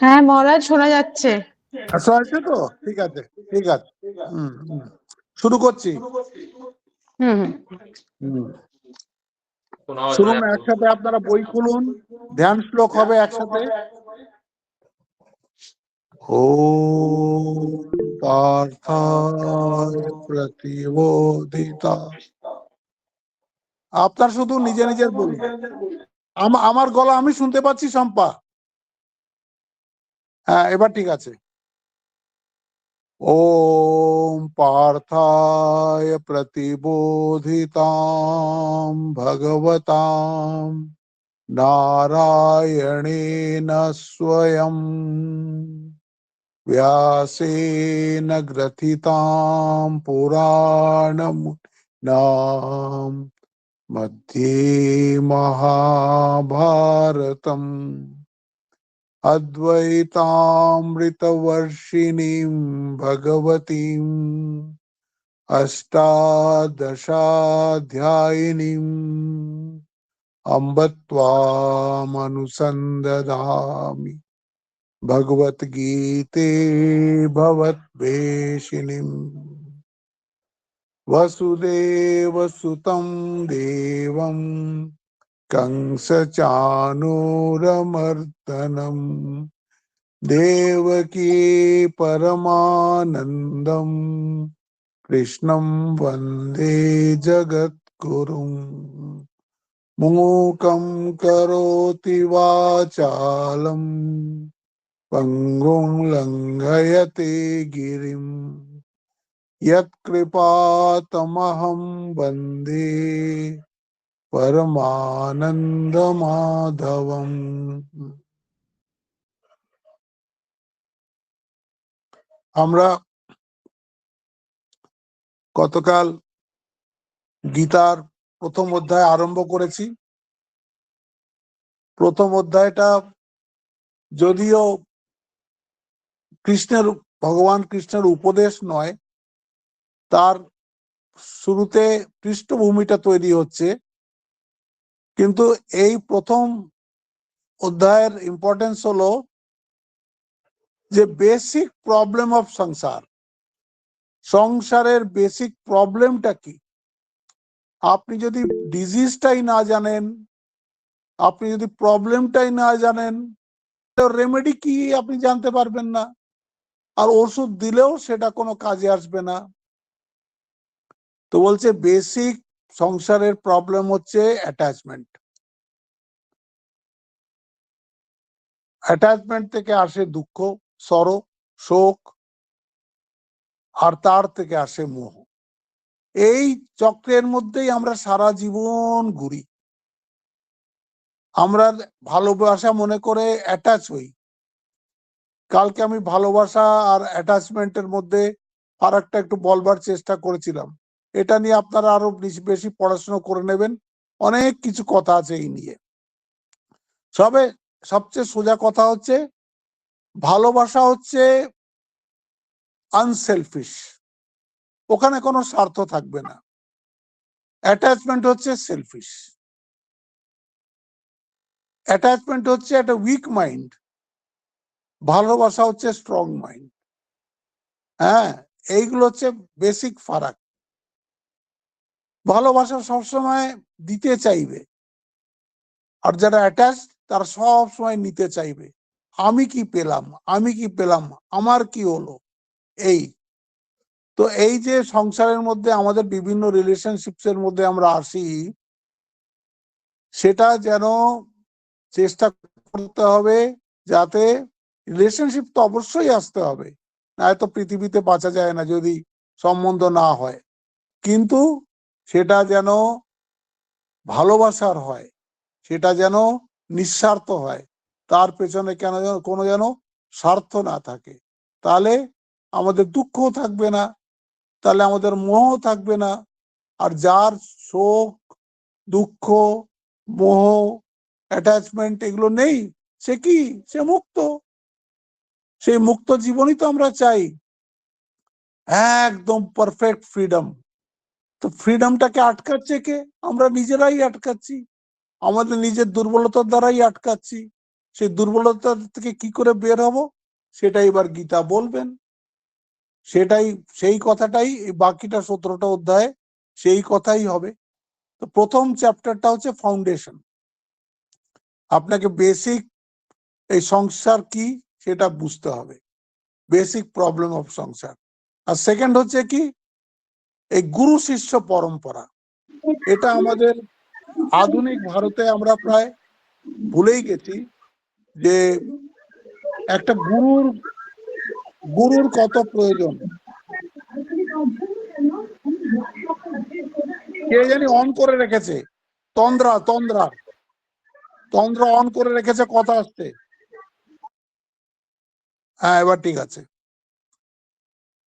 হ্যাঁ মহারাজ, শোনা যাচ্ছে। শোনা যাচ্ছে তো? ঠিক আছে, ঠিক আছে। শুরু করছি। শুনুন, একসাথে আপনারা বই খুলুন, ধ্যান শ্লোক হবে একসাথে। ওম পার্থায় প্রতিবোধিতা। আপনার শুধু নিজে নিজের বলুন। আমার গলা আমি শুনতে পাচ্ছি শম্পা? হ্যাঁ, এবার ঠিক আছে। ওম পার্থায় প্রতিবোধিতাম ভগবতাম নারায়ণেন স্বয়ং व्यासेन ग्रथितां पुराणमुनिनां मध्ये महाभारतम् अद्वैतामृतवर्षिणीं भगवतीम् अष्टादशाध्यायिनीम् अम्ब त्वामनुसन्दधामि भगवद्गीते भवद्वेषिणीम् वसुदेवसुतं देवं कंसचाणूरमर्दनम् देवकी परमानन्दं कृष्णं वन्दे जगद्गुरुम् मूकं करोति वाचालम् पंगुं लंघयते गिरिं यत्कृपातमहं वन्दे परमानन्दमाधवम्। আমরা গতকাল গীতার প্রথম অধ্যায় আরম্ভ করেছি। প্রথম অধ্যায়টা যদিও ভগবান কৃষ্ণের উপদেশ নয়, তার শুরুতে পৃষ্ঠভূমিটা তৈরি হচ্ছে, কিন্তু এই প্রথম অধ্যায়ের ইম্পর্টেন্স হলো যে বেসিক প্রবলেম অফ সংসারের বেসিক প্রবলেমটা কি। আপনি যদি ডিজিজটাই না জানেন, আপনি যদি প্রবলেমটাই না জানেন, তো রেমেডি কি আপনি জানতে পারবেন না, আর ওষুধ দিলেও সেটা কোনো কাজে আসবে না। তো বলছে বেসিক সংসারের প্রবলেম হচ্ছে অ্যাটাচমেন্ট। অ্যাটাচমেন্ট থেকে আসে দুঃখ, সরো, শোক, আর তার থেকে আসে মোহ। এই চক্রের মধ্যেই আমরা সারা জীবন ঘুরি। আমরা ভালোবাসা মনে করে অ্যাটাচ হই। কালকে আমি ভালোবাসা আর অ্যাটাচমেন্টের মধ্যে ফারাকটা একটু বলবার চেষ্টা করেছিলাম। এটা নিয়ে আপনারা আরো বেশি পড়াশোনা করে নেবেন, অনেক কিছু কথা আছে এই নিয়ে। সবচেয়ে সোজা কথা হচ্ছে ভালোবাসা হচ্ছে আনসেলফিশ, ওখানে কোনো স্বার্থ থাকবে না। অ্যাটাচমেন্ট হচ্ছে সেলফিশ। অ্যাটাচমেন্ট হচ্ছে একটা উইক মাইন্ড, ভালোবাসা হচ্ছে স্ট্রং মাইন্ড। হ্যাঁ, এইগুলো হচ্ছে বেসিক ফারাক। ভালোবাসা সবসময় দিতে চাইবে, আর যারা অ্যাটাচ তারা সব সময় নিতে চাইবে। আমি কি পেলাম, আমি কি পেলাম, আমার কি হলো। তো এই যে সংসারের মধ্যে আমাদের বিভিন্ন রিলেশনশিপসের মধ্যে আমরা আসি, সেটা যেন চেষ্টা করতে হবে যাতে রিলেশনশিপ তো অবশ্যই আসতে হবে, নয়তো পৃথিবীতে বাঁচা যায় না যদি সম্বন্ধ না হয়, কিন্তু সেটা যেন ভালোবাসার হয়, সেটা যেন নিঃস্বার্থ হয়, তার পেছনে কোনো যেন স্বার্থ না থাকে। তাহলে আমাদের দুঃখও থাকবে না, তাহলে আমাদের মোহ থাকবে না। আর যার শোক, দুঃখ, মোহ, অ্যাটাচমেন্ট এগুলো নেই, সে কি, সে মুক্ত। সেই মুক্ত জীবনই তো আমরা চাই, একদম পারফেক্ট ফ্রিডম। তো ফ্রিডমটাকে আটকাচ্ছে কে? আমরা নিজেরাই আটকাচ্ছি, আমাদের নিজের দুর্বলতার দ্বারাই আটকাচ্ছি। সেই দুর্বলতা থেকে কি করে বের হব সেটা এবার গীতা বলবেন। সেটাই, সেই কথাটাই বাকিটা 17টা অধ্যায়ে সেই কথাই হবে। তো প্রথম চ্যাপ্টারটা হচ্ছে ফাউন্ডেশন, আপনাকে বেসিক এই সংসার কি সেটা বুঝতে হবে, বেসিক প্রবলেম অফ সংসার। আর সেকেন্ড হচ্ছে কি এই গুরু শিষ্য পরম্পরা, এটা আমাদের আধুনিক ভারতে আমরা প্রায় ভুলেই গেছি যে একটা গুরুর গুরুর কত প্রয়োজন। কে জানি অন করে রেখেছে, তন্দ্রা তন্দ্রা তন্দ্রা অন করে রেখেছে, কথা আসছে। হ্যাঁ এবার ঠিক আছে।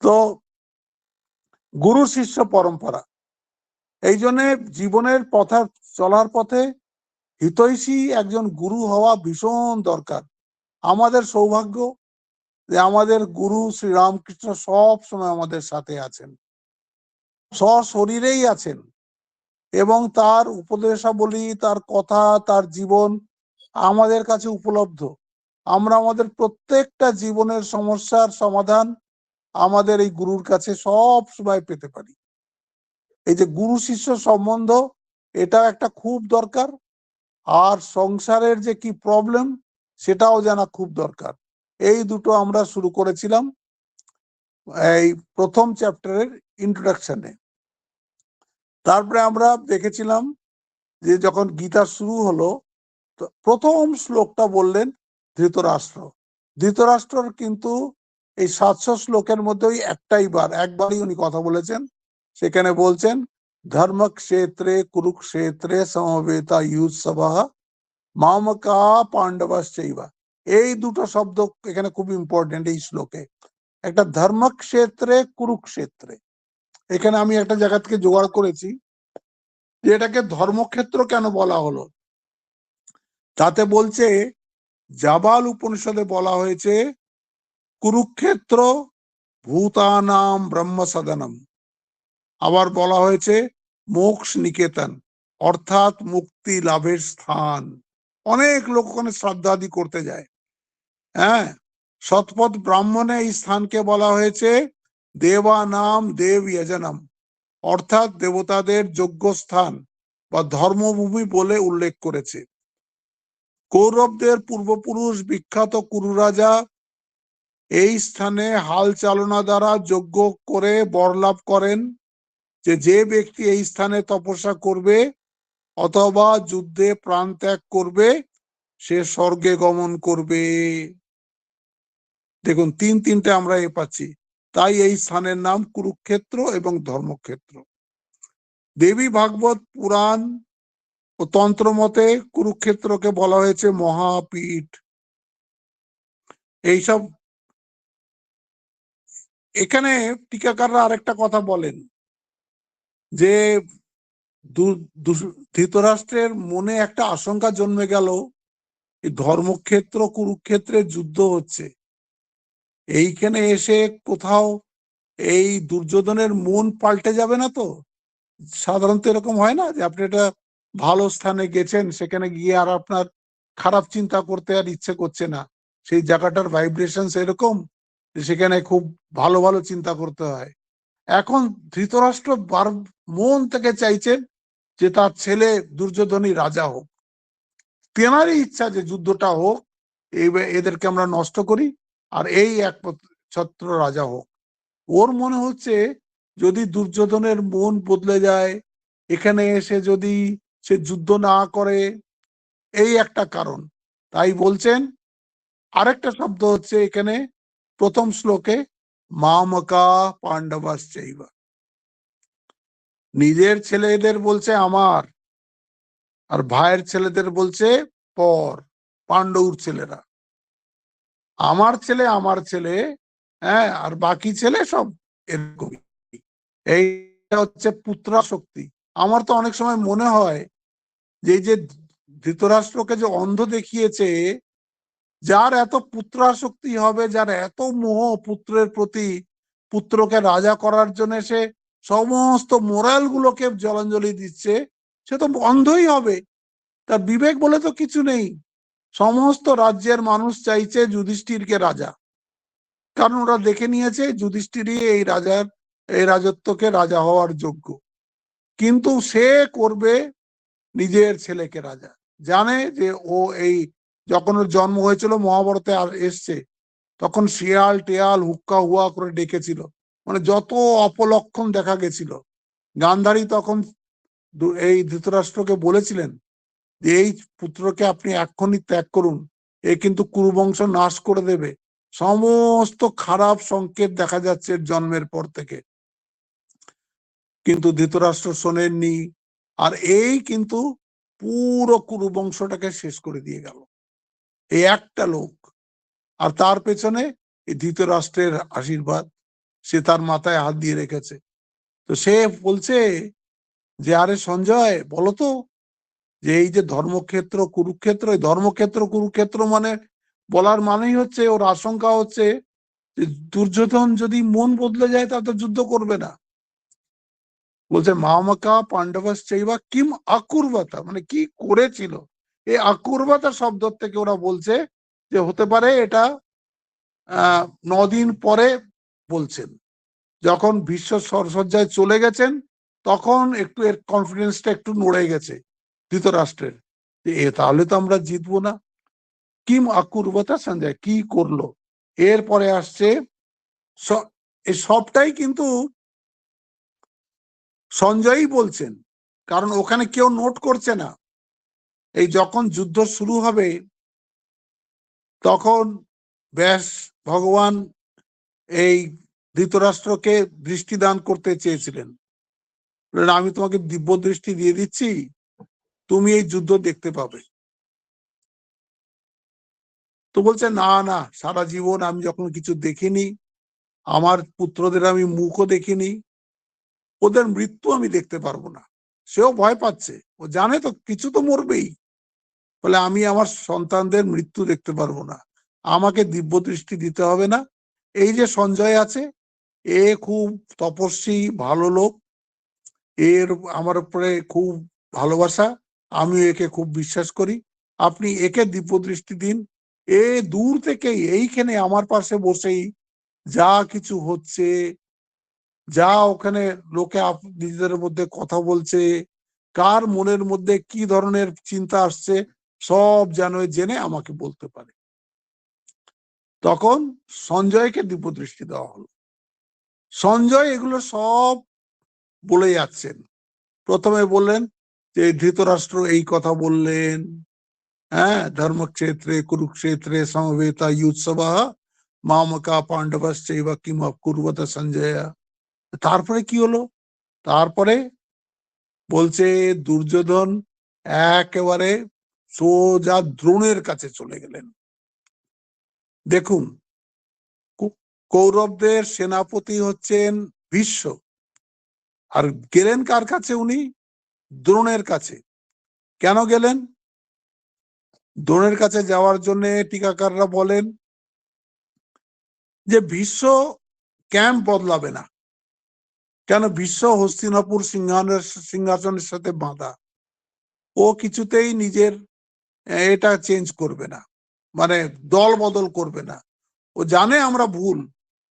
তো গুরু শিষ্য পরম্পরা, এই জন্য জীবনের পথে চলার পথে হিতৈষী একজন গুরু হওয়া ভীষণ দরকার। আমাদের সৌভাগ্য যে আমাদের গুরু শ্রী রামকৃষ্ণ সব সময় আমাদের সাথে আছেন, সশরীরেই আছেন, এবং তার উপদেশাবলী, তার কথা, তার জীবন আমাদের কাছে উপলব্ধ। আমরা আমাদের প্রত্যেকটা জীবনের সমস্যার সমাধান আমাদের এই গুরুর কাছে সব সময় পেতে পারি। এই যে গুরু শিষ্য সম্বন্ধ, এটা একটা খুব দরকার। আর সংসারের যে কি প্রবলেম সেটাও জানা খুব দরকার। এই দুটো আমরা শুরু করেছিলাম এই প্রথম চ্যাপ্টারের ইন্ট্রোডাকশনে। তারপরে আমরা দেখেছিলাম যে যখন গীতা শুরু হলো, তো প্রথম শ্লোকটা বললেন ধৃতরাষ্ট্র। ধৃতরাষ্ট্রর কিন্তু এই 700 শ্লোকের মধ্যে ওই একবারই উনি কথা বলেছেন। সেখানে বলছেন ধর্মক্ষেত্রে কুরুক্ষেত্রে সমবেতা ইউৎসভা মামকা পাণ্ডবাশ্চৈবা। এই দুটো শব্দ এখানে খুব ইম্পর্টেন্ট এই শ্লোকে। একটা ধর্মক্ষেত্রে কুরুক্ষেত্রে, এখানে আমি একটা জায়গা থেকে জোগাড় করেছি যে এটাকে ধর্মক্ষেত্র কেন বলা হলো। তাতে বলছে জাবাল উপনিষদে বলা হয়েছে কুরুক্ষেত্র ভূতানাম ব্রহ্ম সদনম, আবার বলা হয়েছে মোক্ষ নিকেতন, অর্থাৎ মুক্তি লাভের স্থান। অনেক লোক ওখানে শ্রাদ্ধাদি করতে যায়। হ্যাঁ, শতপথ ব্রাহ্মণে এই স্থানকে বলা হয়েছে দেবানাম দেব যজনম, অর্থাৎ দেবতাদের যোগ্য স্থান বা ধর্মভূমি বলে উল্লেখ করেছে। কৌরবদের পূর্বপুরুষ বিখ্যাত কুরু রাজা এই স্থানে হাল চালনা দ্বারা যজ্ঞ করে বরলাভ করেন যে যে ব্যক্তি এই স্থানে তপস্যা করবে অথবা যুদ্ধে প্রাণ ত্যাগ করবে সে স্বর্গে গমন করবে। দেখুন তিনটে আমরা পাচ্ছি। তাই এই স্থানের নাম কুরুক্ষেত্র এবং ধর্মক্ষেত্র। দেবী ভাগবত পুরাণ ও তন্ত্র মতে কুরুক্ষেত্রকে বলা হয়েছে মহাপীঠ। এইসব এখানে টিকাকাররা আরেকটা কথা বলেন যে ধৃতরাষ্ট্রের মনে একটা আশঙ্কা জন্মে গেল, এই ধর্মক্ষেত্র কুরুক্ষেত্রে যুদ্ধ হচ্ছে, এইখানে এসে কোথাও এই দুর্যোধনের মন পাল্টে যাবে না তো? সাধারণত এরকম হয় না যে আপনি একটা ভালো স্থানে গেছেন, সেখানে গিয়ে আর আপনার খারাপ চিন্তা করতে আর ইচ্ছে করছে না, সেই জায়গাটার ভাইব্রেশন এরকম সেখানে খুব ভালো ভালো চিন্তা করতে হয়। এখন ধৃতরাষ্ট্র মন থেকে চাইছেন যে তার ছেলে দুর্যোধনই রাজা হোক, তেনারই ইচ্ছা যে যুদ্ধটা হোক, এদেরকে আমরা নষ্ট করি আর এই একছত্র রাজা হোক। ওর মনে হচ্ছে যদি দুর্যোধনের মন বদলে যায়, এখানে এসে যদি সে যুদ্ধ না করে, এই একটা কারণ। তাই বলছেন আরেকটা শব্দ হচ্ছে এখানে প্রথম শ্লোকে মামকা পাণ্ডবাশ্চৈবা, নিজের ছেলেদের বলছে আমার, আর ভাইয়ের ছেলেদের বলছে পর, পাণ্ডুর ছেলেরা। আমার ছেলে আমার ছেলে, হ্যাঁ, আর বাকি ছেলে সব এরকমই। এইটা হচ্ছে পুত্রাশক্তি। আমার তো অনেক সময় মনে হয় যে এই যে ধৃতরাষ্ট্রকে যে অন্ধ দেখিয়েছে, যার এত পুত্রাশক্তি হবে, যার এত মোহ পুত্রের প্রতি, পুত্রকে রাজা করার জন্য সে সমস্ত মোরাল গুলোকে জলাঞ্জলি দিচ্ছে, সে তো অন্ধই হবে, তার বিবেক বলে তো কিছু নেই। সমস্ত রাজ্যের মানুষ চাইছে যুধিষ্ঠিরকে রাজা, কারণ ওরা দেখে নিয়েছে যুধিষ্ঠিরই এই রাজত্বকে রাজা হওয়ার যোগ্য। কিন্তু সে করবে নিজের ছেলেকে রাজা। জানে যে ও এই যখন ওর জন্ম হয়েছিল মহাভারতে আর এসছে, তখন শিয়াল টিয়াল হুক্কা হুয়া করে ডেকেছিল, মানে যত অপলক্ষণ দেখা গেছিল। গান্ধারী তখন এই ধৃতরাষ্ট্রকে বলেছিলেন যে এই পুত্রকে আপনি এক্ষুনি ত্যাগ করুন, এ কিন্তু কুরুবংশ নাশ করে দেবে। সমস্ত খারাপ সংকেত দেখা যাচ্ছে জন্মের পর থেকে, কিন্তু ধৃতরাষ্ট্র শোনেননি। আর এই কিন্তু পুরো কুরুবংশটাকে শেষ করে দিয়ে গেল এই একটা লোক। আর তার পেছনে এই ধৃতরাষ্ট্রের আশীর্বাদ, সে তার মাথায় হাত দিয়ে রেখেছে। তো সে বলছে যে আরে সঞ্জয় বলতো, যে এই যে ধর্মক্ষেত্র কুরুক্ষেত্র, এই ধর্মক্ষেত্র কুরুক্ষেত্র মানে বলার মানেই হচ্ছে, ওর আশঙ্কা হচ্ছে যে দুর্যোধন যদি মন বদলে যায় তাহলে তো যুদ্ধ করবে না। বলছে মামাকা পাণ্ডবাস চাইবা কিম আকুর্বাতা, মানে কি করেছিল। এই আকুর্বাতা শব্দ থেকে ওরা বলছে যে হতে পারে এটা 9 দিন পরে বলছেন, যখন ভীষ্ম সরসজ্জায় চলে গেছেন তখন একটু এর কনফিডেন্সটা একটু নড়ে গেছে ধৃতরাষ্ট্রের, এ তাহলে তো আমরা জিতবো না। কিম আকুর্বতা সঞ্জয়, কি করলো। এরপরে আসছে এই সবটাই কিন্তু সঞ্জয়ই বলছেন, কারণ ওখানে কেউ নোট করছে না। এই যখন যুদ্ধ শুরু হবে তখন ব্যাস ভগবান এই ধৃতরাষ্ট্রকে দৃষ্টিদান করতে চেয়েছিলেন, আমি তোমাকে দিব্য দৃষ্টি দিয়ে দিচ্ছি, তুমি এই যুদ্ধ দেখতে পাবে। তো বলছে না না, সারা জীবন আমি যখন কিছু দেখিনি, আমার পুত্রদের আমি মুখও দেখিনি, ওদের মৃত্যু আমি দেখতে পারবো না। সেও ভয় পাচ্ছে, ও জানে তো কিছু তো মরবেই, বলে আমি আমার সন্তানদের মৃত্যু দেখতে পারবো না, আমাকে দিব্য দৃষ্টি দিতে হবে না। এই যে সঞ্জয় আছে, এ খুব তপস্বী ভালো লোক, এর আমার উপরে খুব ভালোবাসা, আমি একে খুব বিশ্বাস করি, আপনি একে দিব্য দৃষ্টি দিন। এ দূর থেকেই এইখানে আমার পাশে বসেই যা কিছু হচ্ছে, যা ওখানে লোকে নিজেদের মধ্যে কথা বলছে, কার মনের মধ্যে কি ধরনের চিন্তা আসছে, সব যেন জেনে আমাকে বলতে পারে। তখন সঞ্জয়কে দিব্য দৃষ্টি দেওয়া হলো। সঞ্জয় এগুলো সব বলে যাচ্ছেন। প্রথমে বললেন যে ধৃতরাষ্ট্র এই কথা বললেন, হ্যাঁ, ধর্মক্ষেত্রে কুরুক্ষেত্রে সমবেতা ইউৎসবা মামকা পাণ্ডবাশ্চৈব কিম কুর্বত সঞ্জয়। তারপরে কি হলো, তারপরে বলছে দুর্যোধন একেবারে সোজা দ্রোণের কাছে চলে গেলেন। দেখুন, কৌরবদের সেনাপতি হচ্ছেন ভীষ্ম, আর গেলেন কার কাছে উনি, দ্রোণের কাছে। কেন গেলেন? দ্রোণের কাছে যাওয়ার জন্য টিকাকাররা বলেন যে ভীষ্ম ক্যাম্প বদলাবে না, কেন, ভীষ্ম হস্তিনাপুর সিংহাসনের সাথে বাঁধা, ও কিছুতেই নিজের এটা চেঞ্জ করবে না, মানে দল বদল করবে না। ও জানে আমরা ভুল,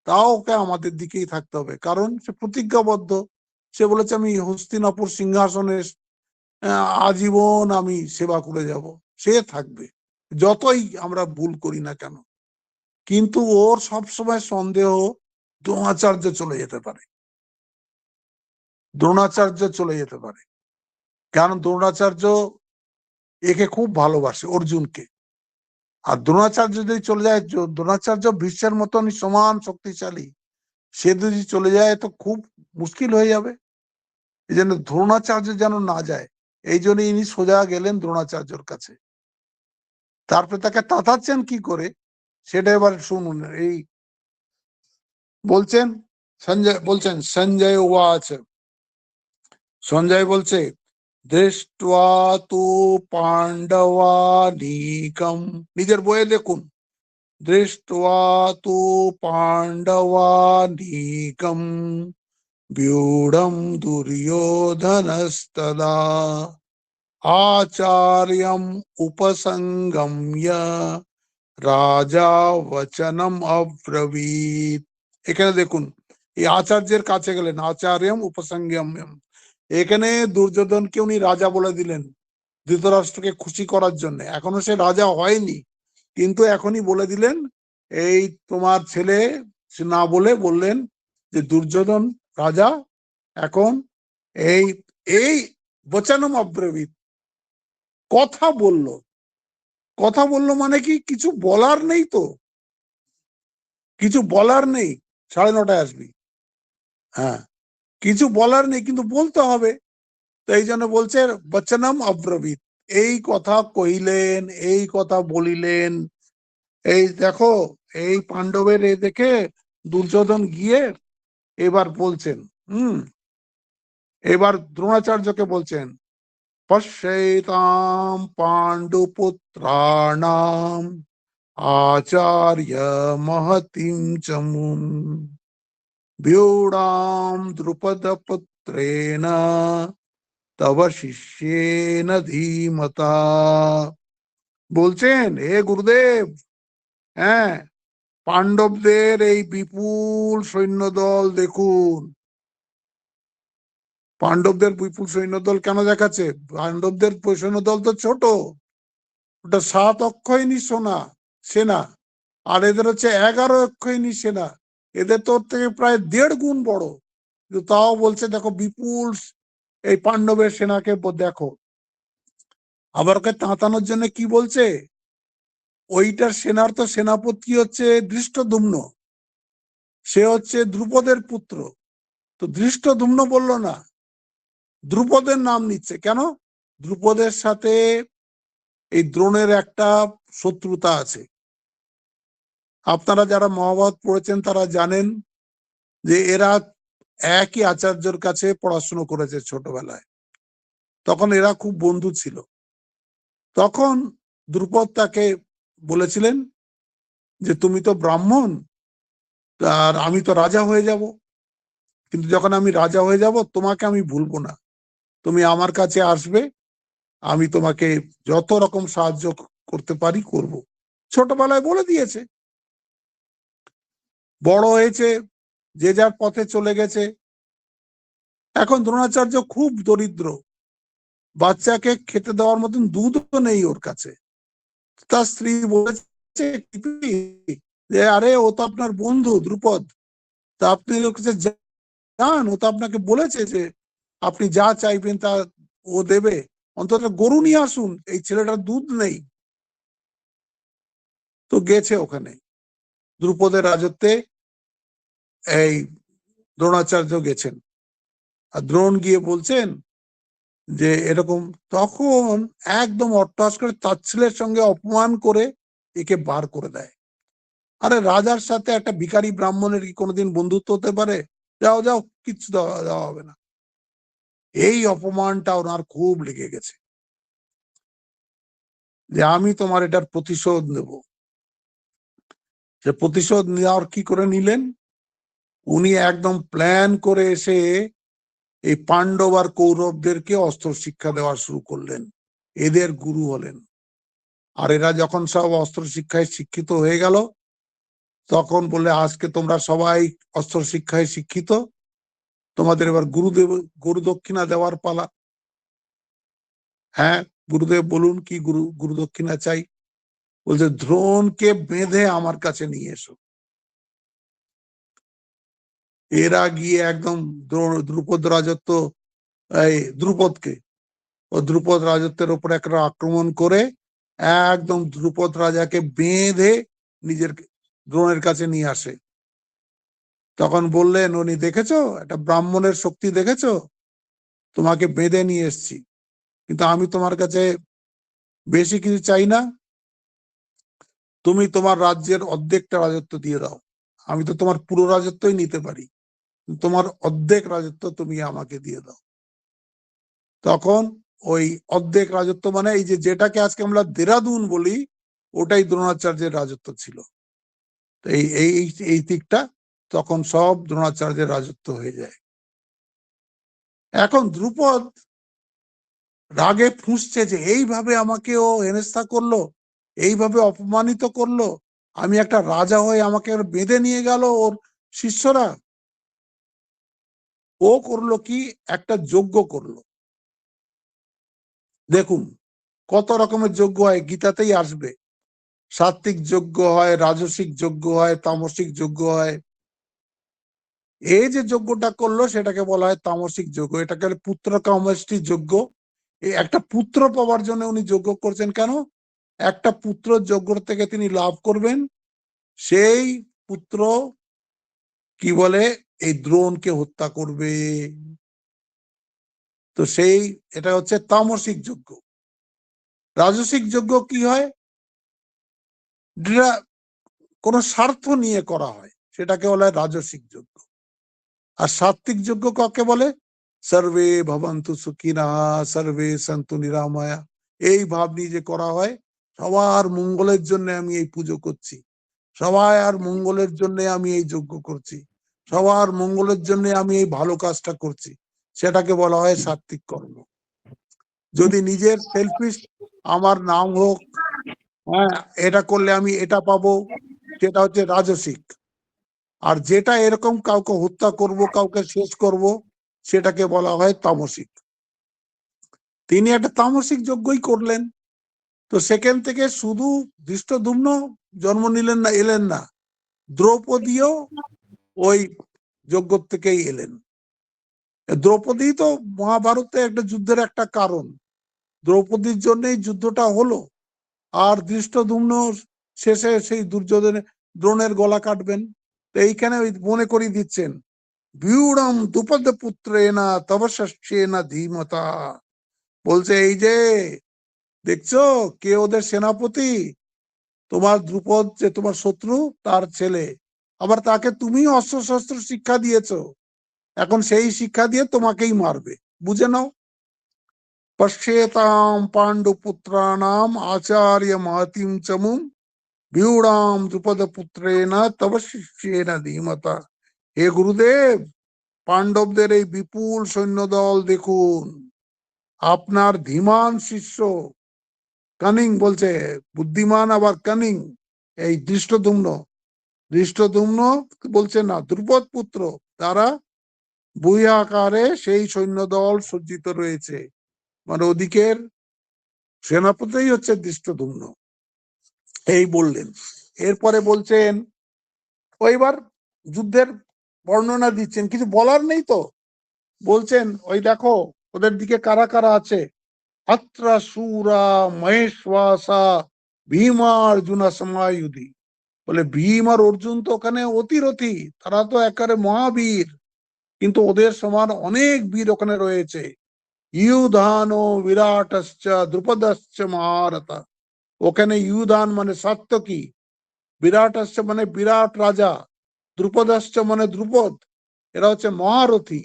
তাও ওকে আমাদের দিকেই থাকতে হবে, কারণ সে প্রতিজ্ঞাবদ্ধ। সে বলেছে আমি হস্তিনাপুর সিংহাসনের আজীবন আমি সেবা করে যাব, সে থাকবে যতই আমরা ভুল করি না কেন। কিন্তু ওর সবসময় সন্দেহ দ্রোণাচার্য চলে যেতে পারে, দ্রোণাচার্য চলে যেতে পারে, কারণ দ্রোণাচার্য একে খুব ভালোবাসে অর্জুনকে। আর দ্রোণাচার্য যদি চলে যায়, দ্রোণাচার্য ভীষ্মের মতনই সমান শক্তিশালী, সে যদি চলে যায় তো খুব মুশকিল হয়ে যাবে। এই জন্য দ্রোণাচার্য যেন না যায়, এই জন্য ইনি সোজা গেলেন দ্রোণাচার্যর কাছে। তারপরে তাকে তাতাচ্ছেন কি করে সেটা এবার শুনুন। এই বলছেন সঞ্জয় ওয়াচ, সঞ্জয় বলছে দৃष्ट्वा তু পাণ্ডবানীকম, নিজের বইয়ে দেখুন, দৃष्ट्वा তু পাণ্ডবানীকম ব্যূঢ়ম দুর্যোধনস্তদা। আচার্যম উপসঙ্গম্য রাজা বচনম অব্রবীত। এখানে দেখুন, এই আচার্যের কাছে গেলেন, আচার্যম উপসঙ্গম্যম, এখানে দুর্যোধনকে উনি রাজা বলে দিলেন ধৃতরাষ্ট্রকে খুশি করার জন্য। এখনো সে রাজা হয়নি, কিন্তু এখনই বলে দিলেন এই তোমার ছেলে, না বলে বললেন যে দুর্যোধন রাজা এখন। এই এই বচনম অব্রবীত, কথা বলল। কথা বললো মানে কি, কিছু বলার নেই তো, কিছু বলার নেই। 9:30 আসবি, হ্যাঁ, কিছু বলার নেই কিন্তু বলতে হবে। তো এই জন্য বলছে বচনম অব্রবীত, এই কথা কহিলেন, এই কথা বলিলেন। এই দেখো, এই পাণ্ডবের এ দেখে দুর্যোধন গিয়ে এবার বলছেন, এবার দ্রোণাচার্যকে বলছেন, পশ্যেতাম পাণ্ডুপুত্রাণাম আচার্য মহতিম চমুম व्यूढां द्रुपदपुत्रेण तव শিষ্যেন ধীমতা। বলছেন, হে গুরুদেব, হ্যাঁ, পাণ্ডবদের এই বিপুল সৈন্যদল দেখুন। পাণ্ডবদের বিপুল সৈন্যদল কেন দেখাচ্ছে? পাণ্ডবদের সৈন্যদল তো ছোট, ওটা 7 অক্ষয়িনী সেনা, আর এদের হচ্ছে 11 অক্ষয়িনী সেনা। এদের তোর থেকে প্রায় 1.5 গুণ বড়, কিন্তু তাও বলছে দেখো বিপুল এই পাণ্ডবের সেনাকে দেখো। আবার ওকে তাঁতানোর জন্য কি বলছে, ওইটার সেনার তো সেনাপতি হচ্ছে ধৃষ্টদ্যুম্ন, সে হচ্ছে দ্রুপদের পুত্র। তো ধৃষ্টদ্যুম্ন বলল না, দ্রুপদের নাম নিচ্ছে কেন? দ্রুপদের সাথে এই দ্রোণের একটা শত্রুতা আছে। আপনারা যারা মহাভারত পড়েছেন তারা জানেন যে এরা একই আচার্যর কাছে পড়াশুনো করেছে ছোটবেলায়, তখন এরা খুব বন্ধু ছিল। তখন দ্রুপদ তাকে বলেছিলেন যে তুমি তো ব্রাহ্মণ, আর আমি তো রাজা হয়ে যাব, কিন্তু যখন আমি রাজা হয়ে যাব তোমাকে আমি ভুলবো না, তুমি আমার কাছে আসবে, আমি তোমাকে যত রকম সাহায্য করতে পারি করব। ছোটবেলায় বলে দিয়েছে, বড় হয়েছে, যে যার পথে চলে গেছে। এখন দ্রোণাচার্য খুব দরিদ্র, বাচ্চাকে খেতে দেওয়ার মতন দুধও নেই ওর কাছে। তার স্ত্রী বলেছে যে আরে ও তো আপনার বন্ধু দ্রুপদ, তা আপনি ওর কাছে যান, ও তো আপনাকে বলেছে যে আপনি যা চাইবেন তা ও দেবে, অন্তত গরু নিয়ে আসুন, এই ছেলেটার দুধ নেই। তো গেছে ওখানে দ্রুপদের রাজত্বে, এই দ্রোণাচার্য গেছেন, আর দ্রোণ গিয়ে বলছেন যে এরকম। তখন একদম অট্টহাস করে তার ছেলের সঙ্গে অপমান করে একে বার করে দেয়। আরে রাজার সাথে একটা ভিখারি ব্রাহ্মণের কি কোনোদিন বন্ধুত্ব হতে পারে? যাও যাও, কিচ্ছু দেওয়া হবে না। এই অপমানটা ওনার খুব লেগে গেছে, যে আমি তোমার এটার প্রতিশোধ নেব। সে প্রতিশোধ নেওয়ার কি করে নিলেন, উনি একদম প্ল্যান করে এসে এই পাণ্ডব আর কৌরবদেরকে অস্ত্র শিক্ষা দেওয়া শুরু করলেন, এদের গুরু হলেন। আর এরা যখন সব অস্ত্র শিক্ষায় শিক্ষিত হয়ে গেল, তখন বললে আজকে তোমরা সবাই অস্ত্র শিক্ষায় শিক্ষিত, তোমাদের এবার গুরু দক্ষিণা দেওয়ার পালা। হ্যাঁ, গুরুদেব বলুন কি গুরু দক্ষিণা চাই? বলছে দ্রোণকে বেঁধে আমার কাছে নিয়ে এসো। এরা গিয়ে একদম দ্রুপদ রাজত্ব, এই দ্রুপদকে, ও দ্রুপদ রাজত্বের উপর একটা আক্রমণ করে একদম দ্রুপদ রাজাকে বেঁধে নিজের দ্রোণের কাছে নিয়ে আসে। তখন বললেন উনি, দেখেছো একটা ব্রাহ্মণের শক্তি দেখেছো, তোমাকে বেঁধে নিয়ে এসছি, কিন্তু আমি তোমার কাছে বেশি কিছু চাই না, তুমি তোমার রাজ্যের অর্ধেকটা রাজত্ব দিয়ে দাও, আমি তো তোমার পুরো রাজত্বই নিতে পারি, তোমার অর্ধেক রাজত্ব তুমি আমাকে দিয়ে দাও। তখন ওই অর্ধেক রাজত্ব মানে এই যেটাকে আজকে আমরা দেরাদুন বলি, ওটাই দ্রোণাচার্যের রাজত্ব ছিল। এই এই এই দিকটা তখন সব দ্রোণাচার্যের রাজত্ব হয়ে যায়। এখন দ্রুপদ রাগে ফুঁসছে যে এইভাবে আমাকে ও হেনস্থা করলো, এইভাবে অপমানিত করলো, আমি একটা রাজা হয়ে আমাকে বেঁধে নিয়ে গেল ওর শিষ্যরা। ও করলো কি, একটা যজ্ঞ করলো। দেখুন কত রকমের যজ্ঞ হয়, গীতাতেই আসবে। সাত্বিক যজ্ঞ হয়, রাজসিক যজ্ঞ হয়, তামসিক যজ্ঞ হয়। এই যে যজ্ঞটা করলো সেটাকে বলা হয় তামসিক যজ্ঞ। এটাকে পুত্র কামেষ্টি যজ্ঞ। এই একটা পুত্র পাওয়ার জন্য উনি যজ্ঞ করছেন। কেন? একটা পুত্র যজ্ঞ থেকে তিনি লাভ করবেন। সেই পুত্র কি বলে, এই দ্রোণকে হত্যা করবে। তো সেই এটা হচ্ছে তামসিক যজ্ঞ। রাজসিক যজ্ঞ কি হয়, কোন স্বার্থ নিয়ে করা হয়, সেটাকে বলা হয় রাজসিক যজ্ঞ। আর সাত্বিক যজ্ঞ কাকে বলে? সর্বে ভবন্তু সুখিনা, সর্বে সন্তু নিরাময়া। এই ভাব নিয়ে যে করা হয়, সবার মঙ্গলের জন্য আমি এই পুজো করছি, সবার মঙ্গলের জন্য আমি এই যজ্ঞ করছি, সবার মঙ্গলের জন্য আমি এই ভালো কাজটা করছি, সেটাকে বলা হয় সাত্বিক কর্ম। যদি নিজের সেলফিশ, আমার নাম হোক, হ্যাঁ এটা করলে আমি এটা পাবো, সেটা হচ্ছে রাজসিক। আর যেটা এরকম কাউকে হত্যা করব, কাউকে শেষ করব, সেটাকে বলা হয় তামসিক। তিনি একটা তামসিক যজ্ঞই করলেন। তো সেখান থেকে শুধু ধৃষ্টদ্যুম্ন জন্ম নিলেন না, এলেন না, দ্রৌপদীও ওই যজ্ঞ থেকেই এলেন। দ্রৌপদী তো মহাভারতে একটা যুদ্ধের একটা কারণ, দ্রৌপদীর জন্যই যুদ্ধটা হলো। আর ধৃষ্টদ্যুম্ন শেষে সেই দুর্যোধনের, দ্রোণের গলা কাটবেন। তো এইখানে মনে করিয়ে দিচ্ছেন, বিউড়ম দ্রুপদ পুত্রেনা তবশেনা ধীমতা। বলছে এই যে দেখছো কে ওদের সেনাপতি, তোমার দ্রুপদ যে তোমার শত্রু, তার ছেলে। আবার তাকে তুমি অস্ত্র শস্ত্র শিক্ষা দিয়েছো, এখন সেই শিক্ষা দিয়ে তোমাকেই মারবে, বুঝে নাও। পশ্যেতাম পাণ্ডু পুত্রানাম আচার্য মাতিম চমুম বিউড়াম দ্রুপদ পুত্রেনা তব শিষ্যেনা ধীমতা। হে গুরুদেব, পাণ্ডবদের এই বিপুল সৈন্যদল দেখুন, আপনার ধীমান শিষ্য, কানিং বলছে, বুদ্ধিমান আবার কানিং, এই ধৃষ্টদ্যুম্ন। ধৃষ্টদ্যুম্ন বলছে না, দ্রুপদ পুত্র, তারা বুয়াকারে সেই সৈন্যদল সজ্জিত রয়েছে। মানে ওদিকের সেনাপতি হচ্ছে ধৃষ্টদ্যুম্ন। এই বললেন। এরপরে বলছেন, ওইবার যুদ্ধের বর্ণনা দিচ্ছেন, কিছু বলার নেই তো, বলছেন ওই দেখো ওদের দিকে কারা কারা আছে। অত্র সুরা মহেশ্বাসা ভীমা অর্জুন সমায়ুধি। বলে ভীম আর অর্জুন তো ওখানে অতিরথী, তারা তো একেবারে মহাবীর, কিন্তু ওদের সমান অনেক বীর ওখানে রয়েছে। ইউধানো বিরাটশ্চ দ্রুপদশ্চ মহারথা। ওখানে ইউধান মানে সাত্যকী, বিরাটশ্চ মানে বিরাট রাজা, দ্রুপদশ্চ মানে দ্রুপদ, এরা হচ্ছে মহারথী।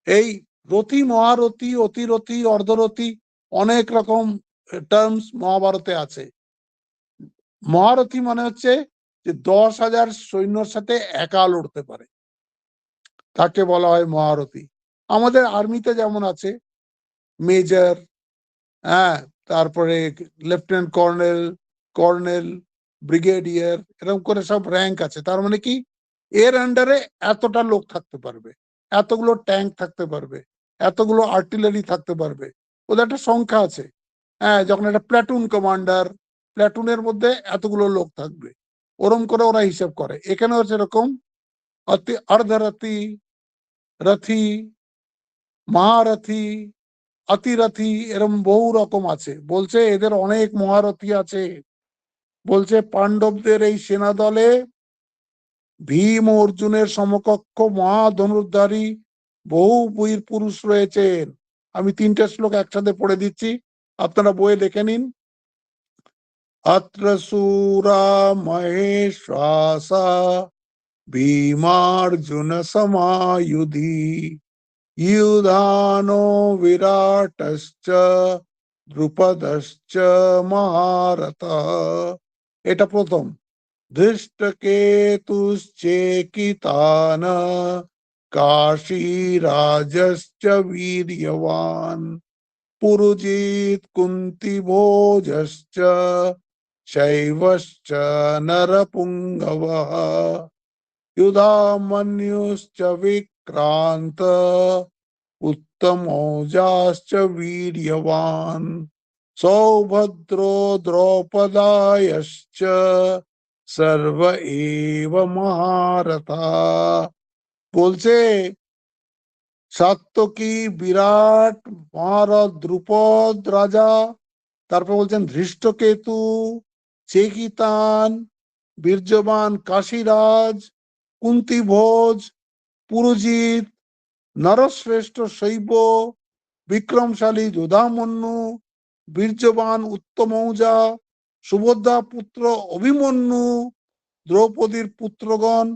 এই রথী, মহারথী, অতিরথী, অর্ধরথী, অনেক রকম টার্মস মহাভারতে আছে। মহারথী মানে হচ্ছে যে 10,000 সৈন্যর সাথে একা লড়তে পারে, তাকে বলা হয় মহারথী। আমাদের আর্মিতে যেমন আছে মেজর, হ্যাঁ, তারপরে লেফটেন্যান্ট কর্নেল, কর্নেল, ব্রিগেডিয়ার, এরকম করে সব র্যাঙ্ক আছে। তার মানে কি, এর আন্ডারে এতটা লোক থাকতে পারবে, এতগুলো ট্যাঙ্ক থাকতে পারবে, এতগুলো আর্টিলারি থাকতে পারবে, ওদের একটা সংখ্যা আছে। হ্যাঁ, যখন একটা প্ল্যাটুন কমান্ডার, প্ল্যাটুনের মধ্যে এতগুলো লোক থাকবে, ওরম করে ওরা হিসাব করে। এখানে হচ্ছে এরকম অর্ধরথী, রথী, মহারথী, অতিরথী, এরম বহু রকম আছে। বলছে এদের অনেক মহারথী আছে। বলছে পাণ্ডবদের এই সেনা দলে ভীম ও অর্জুনের সমকক্ষ মহাধনুর্ধারী বহু বীর পুরুষ রয়েছেন। আমি 3টে শ্লোক একসাথে পড়ে দিচ্ছি, আপনারা বইয়ে দেখে নিন। অত্র শূরা মহেশ্বাসা ভীমার্জুন সমায়ুধি ইউধানো বিরাটশ্চ দ্রুপদশ্চ মহারথः। এটা প্রথম। ধৃষ্টকেতুশ্চেকিতান কাশীরাজশ্চ বীর্যবান পুরুজিত কুন্তি ভোজশ্চ শৈবশ্চ নরপুঙ্গবঃ युधामन्युश्च विक्रान्त उत्तमौजाश्च वीर्यवान् सौभद्रो द्रौपदायश्च सर्व एव महारथा। বলছে সাত্যকী, বিরাট, মহারথ দ্রুপদ রাজা, তারপর বলছেন ধৃষ্টকেতু, চেকিতান, বীর্যবান কাশীরাজ, কুন্তি ভোজ, পুরুজিত, নরশ্রেষ্ঠ শৈব, বিক্রমশালী যোধামন্যু, বীর্যবান উত্তমৌজা, সুভদ্রা পুত্র অভিমন্যু, দ্রৌপদীর পুত্রগণ,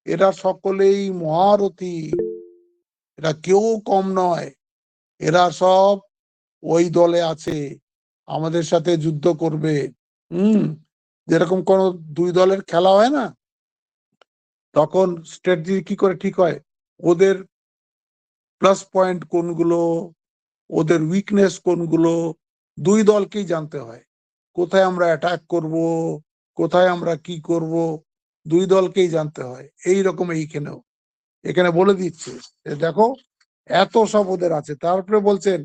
এরা সকলেই মহারথী, এরা কেউ কম নয়, এরা সব ওই দলে আছে, আমাদের সাথে যুদ্ধ করবে। যেরকম কোন দুই দলের খেলা হয় না, তখন স্ট্র্যাটেজি কি করে ঠিক হয়, ওদের প্লাস পয়েন্ট কোনগুলো, ওদের উইকনেস কোনগুলো, দুই দলকেই জানতে হয়, কোথায় আমরা অ্যাটাক করব, কোথায় আমরা কি করব, দুই দলকেই জানতে হয়। এই রকম এইখানেও, এখানে বলে দিচ্ছে দেখো এত সব ওদের আছে। তারপরে বলছেন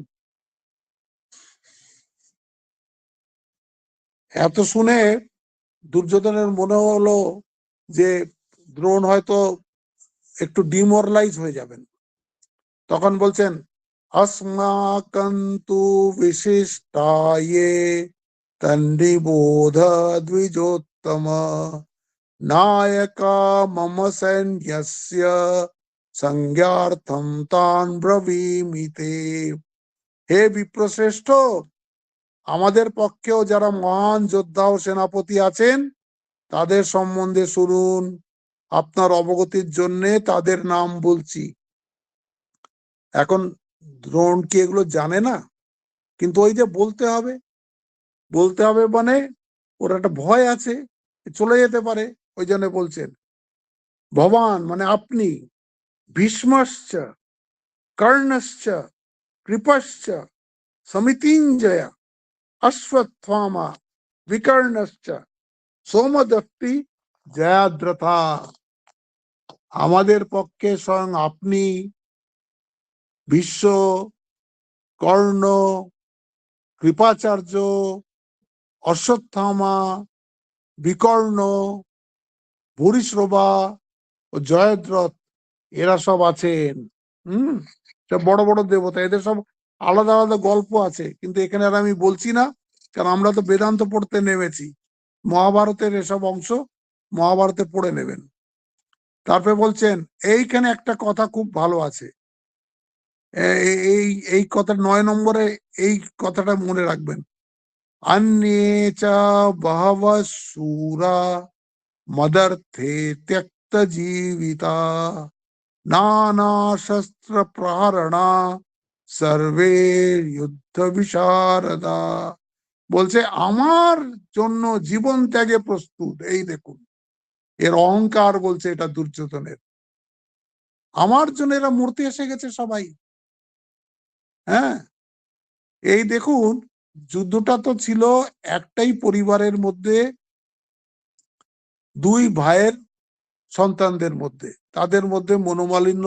এত শুনে দুর্যোধনের মনে হলো যে দ্রোণ হয়তো একটু ডিমোরালাইজ হয়ে যাবেন, তখন বলছেন अस्माकन्तु विशिष्टाये तन्निबोध द्विजोत्तम नायका मम सैन्यस्य संज्ञार्थं तान् ब्रवीमिते। হে বিপ্রশ্রেষ্ঠ, আমাদের পক্ষেও যারা মহান যোদ্ধা ও সেনাপতি আছেন তাদের সম্বন্ধে শুনুন, আপনার অবগতির জন্য তাদের নাম বলছি। এখন দ্রোণ কি এগুলো জানে না? কিন্তু ওই যে বলতে হবে, বলতে হবে মানে ওর একটা ভয় আছে, চলে যেতে পারে, ওই জন্য বলছেন ভবান মানে আপনি, ভীষ্মশ্চ কর্ণশ্চ কৃপশ্চ সমিতিঞ্জয় অশ্বত্থামা বিকর্ণশ্চ সোমদত্তি জয়াদ্রথা। আমাদের পক্ষে স্বয়ং আপনি, ভীষ্ম, কর্ণ, কৃপাচার্য, অশ্বত্থামা, বিকর্ণ, ভূরিশ্রবা ও জয়দ্রথ, এরা সব আছেন। সব বড় বড় দেবতা, এদের সব আলাদা আলাদা গল্প আছে, কিন্তু এখানে আর আমি বলছি না, কারণ আমরা তো বেদান্ত পড়তে নেমেছি, মহাভারতের এসব অংশ মহাভারতে পড়ে নেবেন। তারপরে বলছেন এইখানে একটা কথা খুব ভালো আছে, এই এই কথা 9 নম্বরে এই কথাটা মনে রাখবেন, अन्ये च बहवः शूरा मदर्थे त्यक्त जीविता नाना शस्त्र प्रहरणा सर्वे युद्ध विशारदा। বলছে আমার জন্য জীবন ত্যাগে প্রস্তুত। এই দেখুন এর অহংকার, বলছে এটা দুর্যোধনের, আমার জন্য এরা মূর্তি এসে গেছে সবাই। হ্যাঁ, এই দেখুন যুদ্ধটা তো ছিল একটাই পরিবারের মধ্যে, দুই ভাইয়ের সন্তানদের মধ্যে, তাদের মধ্যে মনোমালিন্য,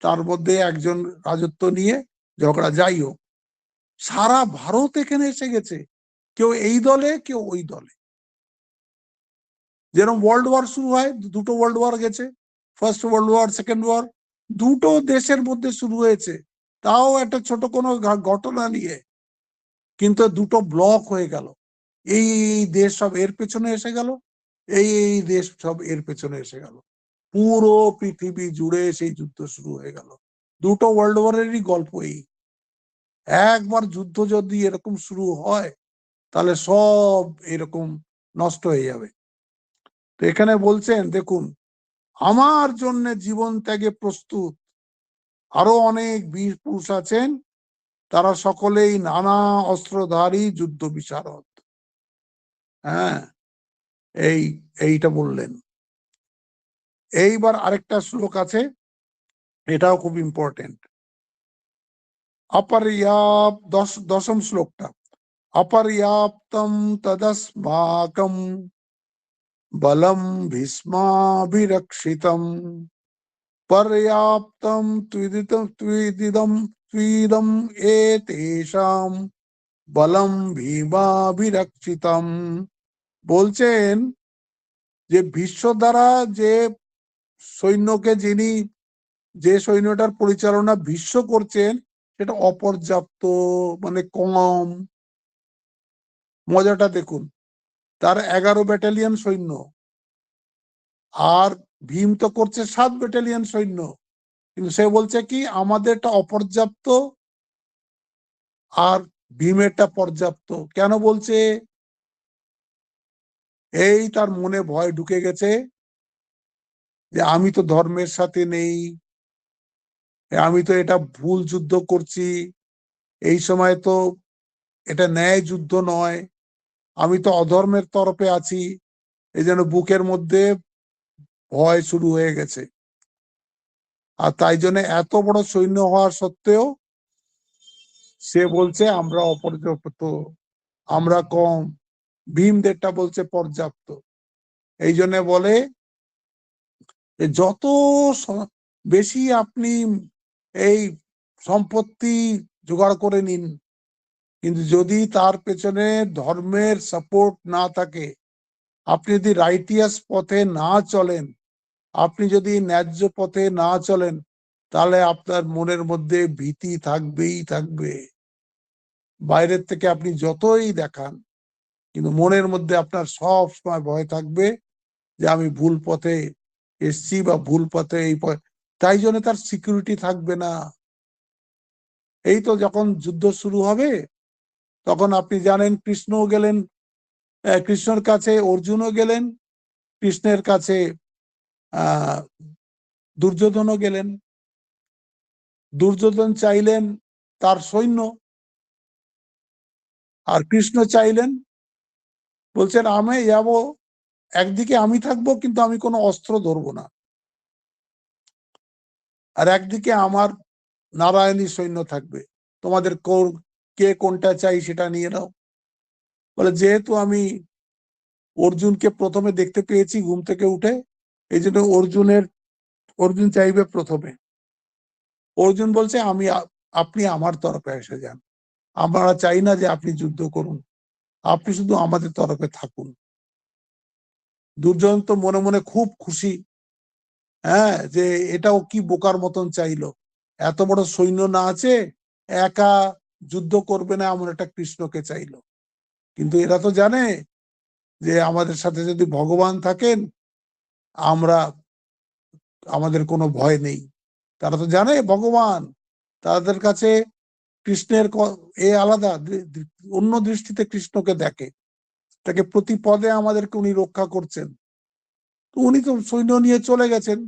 তার মধ্যে একজন রাজত্ব নিয়ে ঝগড়া, যাই হোক সারা ভারত এখানে এসে গেছে, কেউ এই দলে কেউ ওই দলে। যেরকম ওয়ার্ল্ড ওয়ার শুরু হয়, দুটো ওয়ার্ল্ড ওয়ার গেছে, first world war, second war, দুটো দেশের মধ্যে শুরু হয়েছে, তাও একটা ছোট কোনো ঘটনা নিয়ে, কিন্তু দুটো ব্লক হয়ে গেল, এই দেশ সব এর পেছনে এসে গেল, এই দেশ সব এর পেছনে এসে গেল, পুরো পৃথিবী জুড়ে সেই যুদ্ধ শুরু হয়ে গেল। দুটো ওয়ার্ল্ড ওয়ারেরই গল্প এই। একবার যুদ্ধ যদি এরকম শুরু হয় তাহলে সব এরকম নষ্ট হয়ে যাবে। তো এখানে বলছেন দেখুন, আমার জন্য জীবন ত্যাগে প্রস্তুত আরো অনেক বীর পুরুষ আছেন, তারা সকলেই নানা অস্ত্রধারী যুদ্ধ বিশারদ। হ্যাঁ, এইটা বললেন। এই বার আরেকটা শ্লোক আছে, এটাও খুব ইম্পর্টেন্ট। দশম শ্লোকটা, অপর্যাপ্তম তদস্মাকম বলম ভীষ্মাভিরক্ষিতম পর্যাপ্তম ত্বিদম এতেষাম বলম ভীমাভিরক্ষিতম। বলছেন যে ভীষ্ম দ্বারা যে সৈন্যকে যে সৈন্যটার পরিচালনা ভীষ্ম করছেন সেটা অপর্যাপ্ত, মানে কম। মজাটা দেখুন, তার 11 ব্যাটালিয়ন সৈন্য, আর ভীম তো করছে 7 ব্যাটালিয়ন সৈন্য, কিন্তু সে বলছে কি আমাদেরটা অপর্যাপ্ত আর ভীমেরটা পর্যাপ্ত। কেন বলছে? এই তার মনে ভয় ঢুকে গেছে যে আমি তো ধর্মের সাথে নেই, আমি তো এটা ভুল যুদ্ধ করছি, এই সময় তো এটা ন্যায় যুদ্ধ নয়, আমি তো অধর্মের তরফে আছি। এই যেন বুকের মধ্যে ভয় শুরু হয়ে গেছে। আর তাই জন্য এত বড় সৈন্য হওয়ার সত্ত্বেও সে বলছে আমরা অপর্যাপ্ত, আমরা কম। ভীমদেরটা বলছে পর্যাপ্ত। এই জন্য বলে যত বেশি আপনি এই সম্পত্তি জোগাড় করে নিন, কিন্তু যদি তার পেছনে ধর্মের সাপোর্ট না থাকে, আপনি যদি রাইটিয়াস পথে না চলেন, আপনি যদি ন্যায্য পথে না চলেন, তাহলে আপনার মনের মধ্যে ভীতি থাকবেই থাকবে। বাইরের থেকে আপনি যতই দেখান, কিন্তু মনের মধ্যে আপনার সব সময় ভয় থাকবে যে আমি ভুল পথে এসছি বা ভুল পথে এই তাই জন্য তার সিকিউরিটি থাকবে না। এই তো যখন যুদ্ধ শুরু হবে তখন আপনি জানেন কৃষ্ণও গেলেন, কৃষ্ণের কাছে অর্জুনও গেলেন, কৃষ্ণের কাছে দুর্যোধনও গেলেন। দুর্যোধন চাইলেন তার সৈন্য, আর কৃষ্ণ চাইলেন, বলছেন আমি যাব, একদিকে আমি থাকবো কিন্তু আমি কোনো অস্ত্র ধরবো না, আর একদিকে আমার নারায়ণী সৈন্য থাকবে, তোমাদের কে কোনটা চাই সেটা নিয়ে নাও। বলে যেহেতু আমি অর্জুনকে প্রথমে দেখতে পেয়েছি ঘুম থেকে উঠে, এই জন্য অর্জুন চাইবে প্রথমে। অর্জুন বলছে আপনি আমার তরফে এসে যান, আমরা চাই না যে আপনি যুদ্ধ করুন, আপনি শুধু আমাদের তরফে থাকুন। দুর্যোধন তো মনে মনে খুব খুশি, হ্যাঁ, যে এটাও কি বোকার মতন চাইলো, এত বড় সৈন্য না আছে, একা যুদ্ধ করবে না এমন একটা কৃষ্ণকে চাইলো। কিন্তু এরা তো জানে যে আমাদের সাথে যদি ভগবান থাকেন আমাদের কোনো ভয় নেই। তারা তো জানে ভগবান, তাদের কাছে কৃষ্ণের আলাদা, অন্য দৃষ্টিতে কৃষ্ণকে দেখে, তাকে প্রতি পদে আমাদেরকে উনি রক্ষা করছেন। তো উনি তো সৈন্য নিয়ে চলে গেছেন,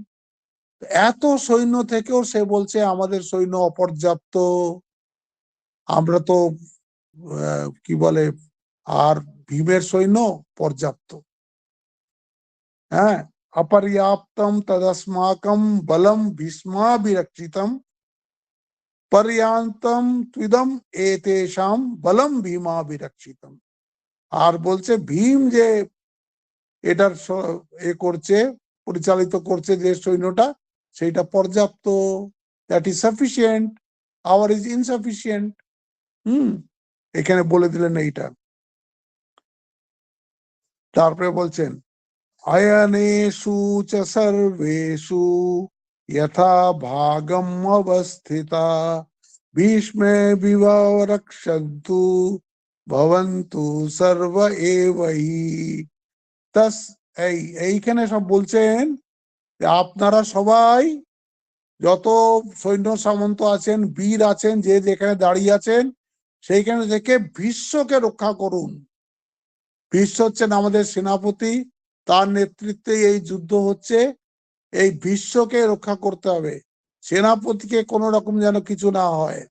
এত সৈন্য থেকেও সে বলছে আমাদের সৈন্য অপর্যাপ্ত, আমরা তো কি বলে, আর ভীমের সৈন্য পর্যাপ্ত। হ্যাঁ, অপর্যাপ্তম তদস্মাকম বলম ভীষ্মাভিরক্ষিতম পর্যান্তম ত্বিদম এতেষাম বলম ভীমাভিরক্ষিতম। আর বলছে ভীম যে এটার করছে, পরিচালিত করছে যে সৈন্যটা, সেইটা পর্যাপ্ত, that is sufficient, our is insufficient. এখানে বলে দিলেন এইটা। তারপরে বলছেন अयनेषु च सर्वेषु यथा भागम अवस्थिता भीष्मे विवरक्षन्तु भवन्तु सर्व एवहि। এইখানে সব বলছেন যে আপনারা সবাই যত সৈন্য সামন্ত আছেন, বীর আছেন, যে যেখানে দাঁড়িয়ে আছেন সেইখানে থেকে ভীষ্মকে রক্ষা করুন। ভীষ্ম হচ্ছেন আমাদের সেনাপতি, তার নেতৃত্বে এই যুদ্ধ হচ্ছে, এই ভীষ্মকে রক্ষা করতে হবে, সেনাপতিকে কোন রকম যেন কিছু না হয়।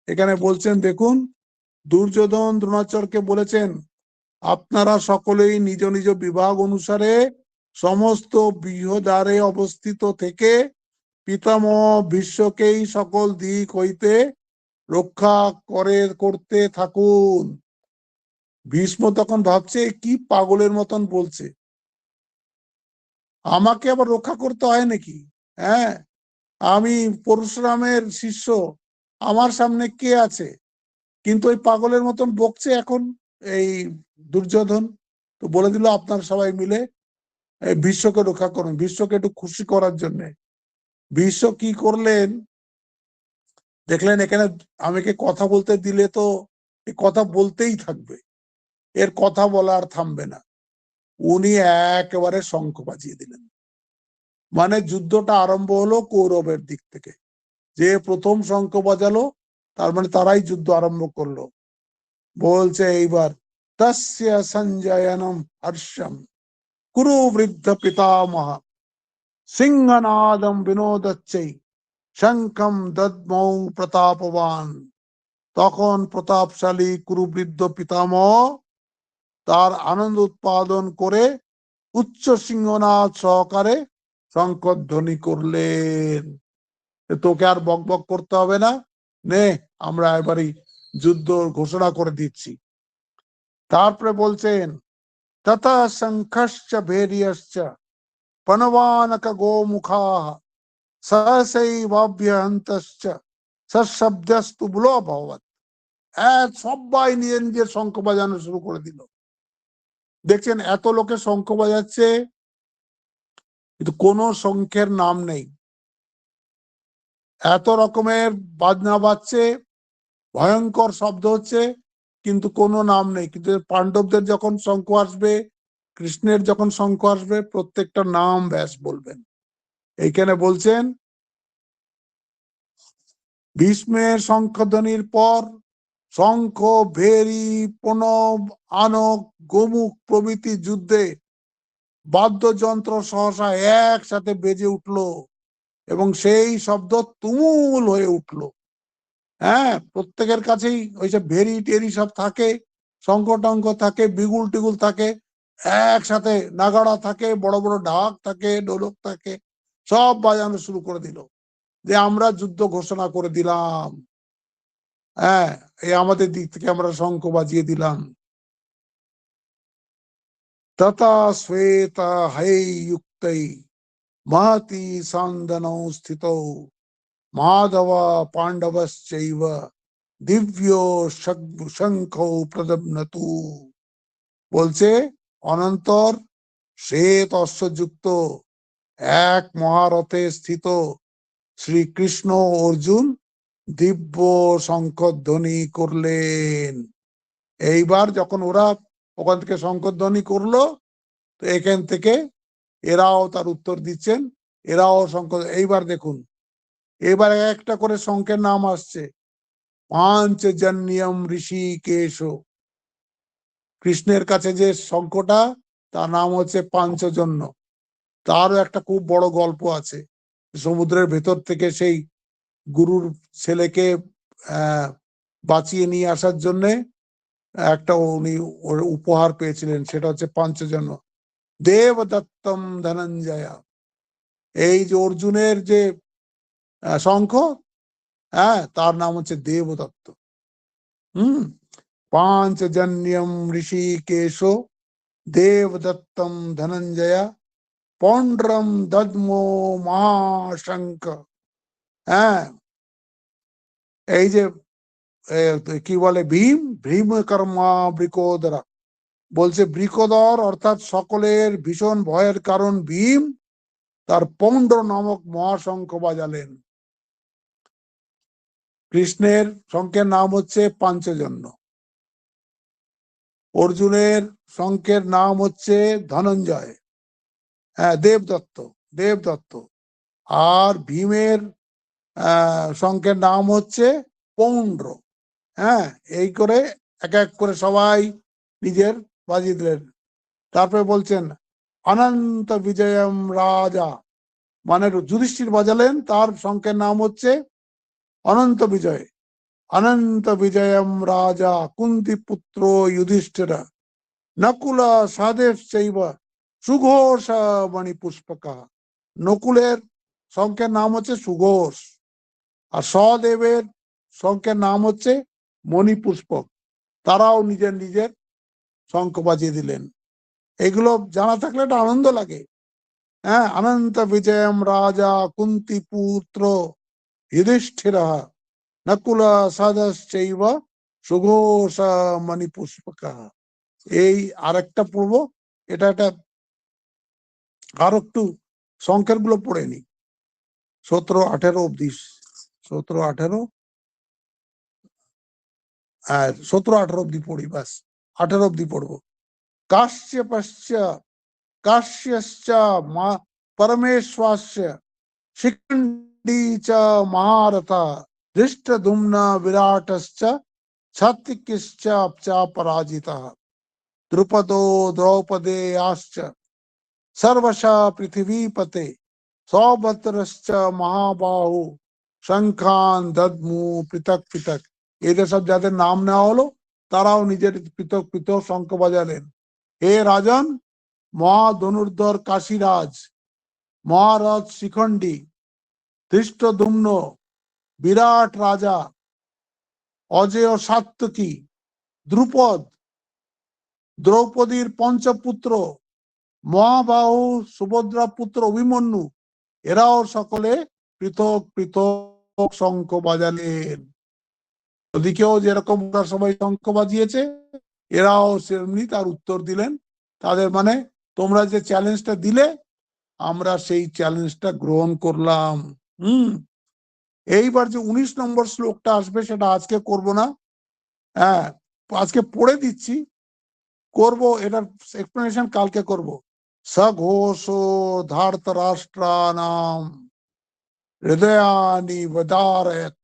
এখানে বলছেন দেখুন, দুর্যোধন দ্রোণাচার্যকে বলেছেন আপনারা সকলেই নিজ নিজ বিভাগ অনুসারে সমস্ত বৃহদারে অবস্থিত থেকে পিতামহ ভীষ্মকেই সকল দিক হইতে রক্ষা করতে থাকুন। ভীষ্ম তখন ভাবছে কি পাগলের মতন বলছে, আমাকে আবার রক্ষা করতে হয় নাকি? হ্যাঁ, আমি পরশুরামের শিষ্য, আমার সামনে কে আছে? কিন্তু ওই পাগলের মতন বকছে এখন এই দুর্যোধন। তো বলে দিল আপনারা সবাই মিলে বিশ্বকে রক্ষা করুন, বিশ্বকে একটু খুশি করার জন্য। বিশ্ব কি করলেন দেখলেন, এখানে আমাকে কথা বলতে দিলে তো কথা বলতেই থাকবে, এর কথা বলা আর থামবে না। উনি একেবারে শঙ্খ বাজিয়ে দিলেন। মানে যুদ্ধটা আরম্ভ হলো কৌরবের দিক থেকে, যে প্রথম শঙ্খ বাজালো তার মানে তারাই যুদ্ধ আরম্ভ করলো। বলছে এইবার তস্য সঞ্জয়নম হর্ষম কুরু বৃদ্ধ পিতামহ সিংহনাদম বিনোদচ্চৈ শঙ্খম দদ্মৌ প্রতাপবান। তখন প্রতাপশালী কুরুবৃদ্ধ পিতামহ তার আনন্দ উৎপাদন করে উচ্চ সিংহনাদ সহকারে শঙ্খধ্বনি করলেন। তোকে আর বক বক করতে হবে না, নে আমরা এবারই যুদ্ধ ঘোষণা করে দিচ্ছি। তারপরে বলছেন তথা শঙ্খশ্চ ভেরিয়শ্চ পনবানক গোমুখাঃ সহসৈবাভ্যহন্তশ্চ সশব্দস্তু বুলো ভবৎ। সবাই নিজের নিজের শঙ্খ বাজানো শুরু করে দিল। দেখছেন এত লোকে শঙ্খ বাজাচ্ছে, কিন্তু কোন শঙ্খের নাম নেই। এত রকমের বাজনা বাজছে, ভয়ঙ্কর শব্দ হচ্ছে, কিন্তু কোনো নাম নেই। কিন্তু পাণ্ডবদের যখন শঙ্খ আসবে, কৃষ্ণের যখন শঙ্খ আসবে, প্রত্যেকটা নাম ব্যাস বলবেন। এইখানে বলছেন ভীষ্মের শঙ্খধ্বনির পর শঙ্খ, ভেরি, প্রণব, আনক, গোমুখ প্রভৃতি যুদ্ধে বাদ্যযন্ত্র সহসা একসাথে বেজে উঠল এবং সেই শব্দ তুমুল হয়ে উঠল। হ্যাঁ, প্রত্যেকের কাছেই ওই সব ভেরি টেরি সব থাকে, শঙ্খ টঙ্ক থাকে, বিগুল টিগুল থাকে, একসাথে নাগাড়া থাকে, বড় বড় ঢাক থাকে, ঢোলক থাকে, সব বাজানো শুরু করে দিল যে আমরা যুদ্ধ ঘোষণা করে দিলাম। হ্যাঁ, এই আমাদের দিক থেকে আমরা শঙ্খ বাজিয়ে দিলাম। তথা শ্বেত হই যুক্তৈ महति सांदनौ स्थितौ माधव पांडवश्चैव दिव्यो शंखौ प्रदम्नतु। বলছে অনন্তর শ্বেত অশ্বযুক্ত এক মহারথে স্থিত শ্রীকৃষ্ণ অর্জুন দিব্য শঙ্খধ্বনি করলেন। এইবার যখন ওরা ওখান থেকে শঙ্খধ্বনি করলো, তো এখান থেকে এরাও তার উত্তর দিচ্ছেন, এরাও শঙ্খ। এইবার দেখুন, এবার একটা করে শঙ্খের নাম আসছে। পাঞ্চজন্যম ঋষিকেশ, কৃষ্ণের কাছে যে শঙ্খটা তার নাম হচ্ছে পাঞ্চজন্য। তারও একটা খুব বড় গল্প আছে। সমুদ্রের ভেতর থেকে সেই গুরুর ছেলেকে বাঁচিয়ে নিয়ে আসার জন্য একটা উনি উপহার পেয়েছিলেন, সেটা হচ্ছে পাঞ্চজন্য। দেবদত্তম ধনঞ্জয়া, এই যে অর্জুনের যে শঙ্খ, হ্যাঁ, তার নাম হচ্ছে দেবদত্ত। পাঞ্চজন্যম ঋষিকেশ দেবদত্তম ধনঞ্জয়া পৌন্ড্রম দদ্মো মহাশঙ্খ। হ্যাঁ, এই যে কি বলে ভীম, ভীম কর্মা বৃকোদরা, বলছে বৃকোদর অর্থাৎ সকলের ভীষণ ভয়ের কারণ ভীম তার পৌন্ড নামক মহাশঙ্খ বাজালেন। কৃষ্ণের শঙ্খের নাম হচ্ছে পাঞ্চজন্য, অর্জুনের শঙ্খের নাম হচ্ছে ধনঞ্জয়, হ্যাঁ দেবদত্ত, দেবদত্ত। আর ভীমের শঙ্খের নাম হচ্ছে পৌন্ড্র। হ্যাঁ, এই করে এক এক করে সবাই নিজের বাজিয়ে দিলেন। তারপরে বলছেন অনন্ত বিজয়ম রাজা, মানে যুধিষ্ঠির বাজালেন, তার শঙ্খের নাম হচ্ছে অনন্ত বিজয়। অনন্ত বিজয়ম রাজা কুন্তি পুত্র যুধিষ্ঠির নকুল সহদেব চৈব সুঘোষ মণি পুষ্পকা। নকুলের শঙ্খের নাম হচ্ছে সুঘোষ, আর সহদেবের শঙ্খের নাম হচ্ছে মণিপুষ্পক। তারাও নিজের নিজের শঙ্খ বাজিয়ে দিলেন। এগুলো জানা থাকলে একটা আনন্দ লাগে। হ্যাঁ, অনন্ত বিজয়ম রাজা কুন্তি পুত্র যুধিষ্ঠির নকুল সহদেব সুঘোষ মণিপুষ্পক। এই আরেকটা পূর্ব, এটা একটা আর একটু সংখ্যার গুলো পড়ে নি। 17-18 অব্দি, 17-18 আর 17-18 অব্দি পড়ি, বাস 18 অব্দি পড়বো। কাশ্যপশ্চ কাশ্যশ্চ পরমেশ্বরস্য শিখণ্ডী চ মহারথ ধৃষ্টদ্যুম্ন বিরাটশ্চ সাত্বিকশ্চ পরাজিতः দ্রুপদো দ্রৌপদেয়াশ্চ सर्वशः पृथिवीपते सौभद्रश्च महाबाहु शंखान दद्मु पृथक पृथक। এদের সব যাদের নাম নেওয়া হলো তারাও নিজের পৃথক পৃথক শঙ্খ বাজালেন। হে রাজন, মহাধনুর্ধর কাশীরাজ, মহারথ শিখণ্ডী, ধৃষ্টদ্যুম্ন বিরাট রাজা, অজেয় সাত্তকী, দ্রুপদ, দ্রৌপদীর পঞ্চপুত্র, মহাবাহু সুভদ্রা পুত্র অভিমন্যু, এরাও সকলে পৃথক পৃথক শঙ্খ বাজালেন। ওদিকেও যেরকম সবাই শঙ্খ বাজিয়েছে, এরাও সেমনি তার উত্তর দিলেন। তাদের মানে, তোমরা যে চ্যালেঞ্জটা দিলে আমরা সেই চ্যালেঞ্জটা গ্রহণ করলাম। এইবার যে 19 নম্বর শ্লোকটা আসবে সেটা আজকে করব না, হ্যাঁ আজকে পড়ে দিচ্ছি, করব এটার এক্সপ্লেনেশন কালকে করব। সঘোষো ধার্তরাষ্ট্রানাম হৃদয়ানি বদারয়ত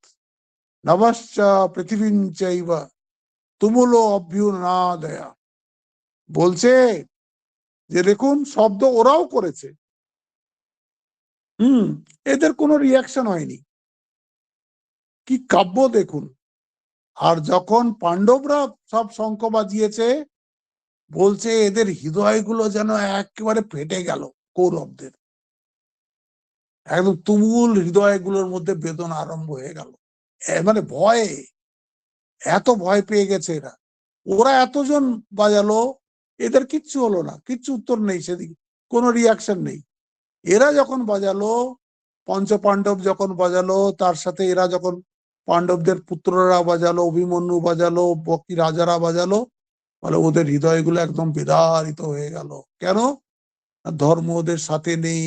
নভশ্চ পৃথিবীং চৈব তুমুলো অভ্যুনাদয়া। বলছে যে দেখুন, শব্দ ওরাও করেছে, এদের কোনো রিয়াকশন হয়নি, কি কাব্য দেখুন। আর যখন পাণ্ডবরা সব শঙ্খ বাজিয়েছে, বলছে এদের হৃদয়গুলো যেন একেবারে ফেটে গেল, কৌরবদের একদম তুমুল হৃদয়গুলোর মধ্যে বেদনা আরম্ভ হয়ে গেল। মানে ভয়ে এত ভয় পেয়ে গেছে এরা। ওরা এতজন বাজালো, এদের কিচ্ছু হলো না, কিচ্ছু উত্তর নেই, সেদিকে কোনো রিয়াকশন নেই। এরা যখন বাজালো, পঞ্চপাণ্ডব যখন বাজালো, তার সাথে এরা যখন পাণ্ডবদের পুত্ররা বাজালো, অভিমন্যু বাজালো, বাকি রাজারা বাজালো, বলে ওদের হৃদয়গুলো একদম বিদারিত হয়ে গেল। কেন? ধর্ম ওদের সাথে নেই।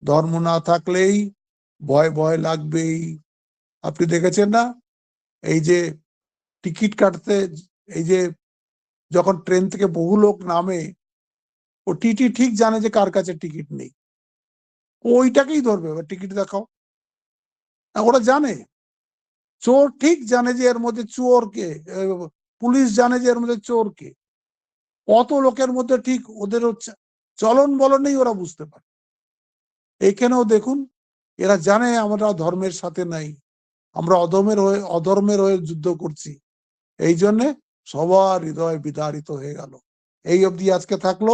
ধর্ম না থাকলেই ভয় ভয় লাগবেই। আপনি দেখেছেন না, এই যে টিকিট কাটতে, এই যে যখন ট্রেন থেকে বহু লোক নামে, ও টিটি ঠিক জানে যে কার কাছে টিকিট নেই, ওইটাকেই ধরবে, টিকিট দেখাও। ওরা জানে, চোর ঠিক জানে যে এর মধ্যে চোর কে, পুলিশ জানে যে এর মধ্যে চোর কে। অত লোকের মধ্যে ঠিক ওদের চলন বলনেই ওরা বুঝতে পারে। এইখানেও দেখুন, এরা জানে আমরা ধর্মের সাথে নাই, আমরা অধর্মের হয়ে যুদ্ধ করছি। এই জন্যে সবার হৃদয় বিদারিত হয়ে গেল। এই অবধি আজকে থাকলো।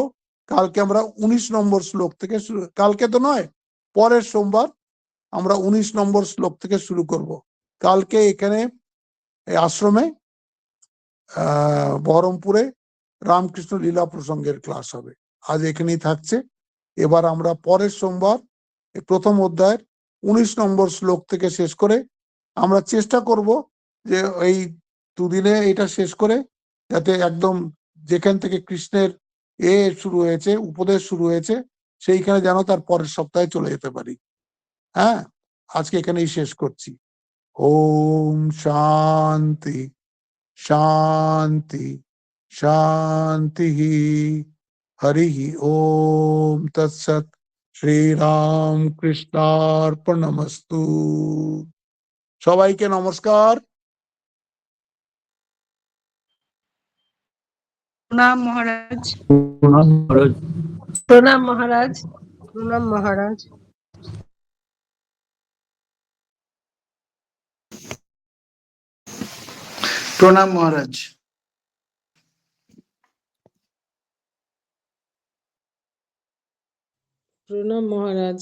কালকে আমরা 19 নম্বর শ্লোক থেকে শুরু, কালকে তো নয়, পরের সোমবার আমরা 19 নম্বর শ্লোক থেকে শুরু করব। কালকে এখানে আশ্রমে বহরমপুরে রামকৃষ্ণ লীলা প্রসঙ্গের ক্লাস হবে। আজ এখানেই থাকছে। এবার আমরা পরের সোমবার প্রথম অধ্যায়ের 19 নম্বর শ্লোক থেকে শেষ করে আমরা চেষ্টা করব যে এই দুদিনে এটা শেষ করে, যাতে একদম যেখান থেকে কৃষ্ণের শুরু হয়েছে, উপদেশ শুরু হয়েছে, সেইখানে যেন তার পরের সপ্তাহে চলে যেতে পারি। হ্যাঁ, আজকে এখানেই শেষ করছি। ওম শান্তি শান্তি শান্তি। হরি ওম তৎসৎ। শ্রীরাম কৃষ্ণার্পণমস্তু। সবাইকে নমস্কার। প্রণাম মহারাজ। প্রণাম মহারাজ। প্রণাম মহারাজ। প্রণাম মহারাজ। প্রণাম মহারাজ। প্রণাম মহারাজ।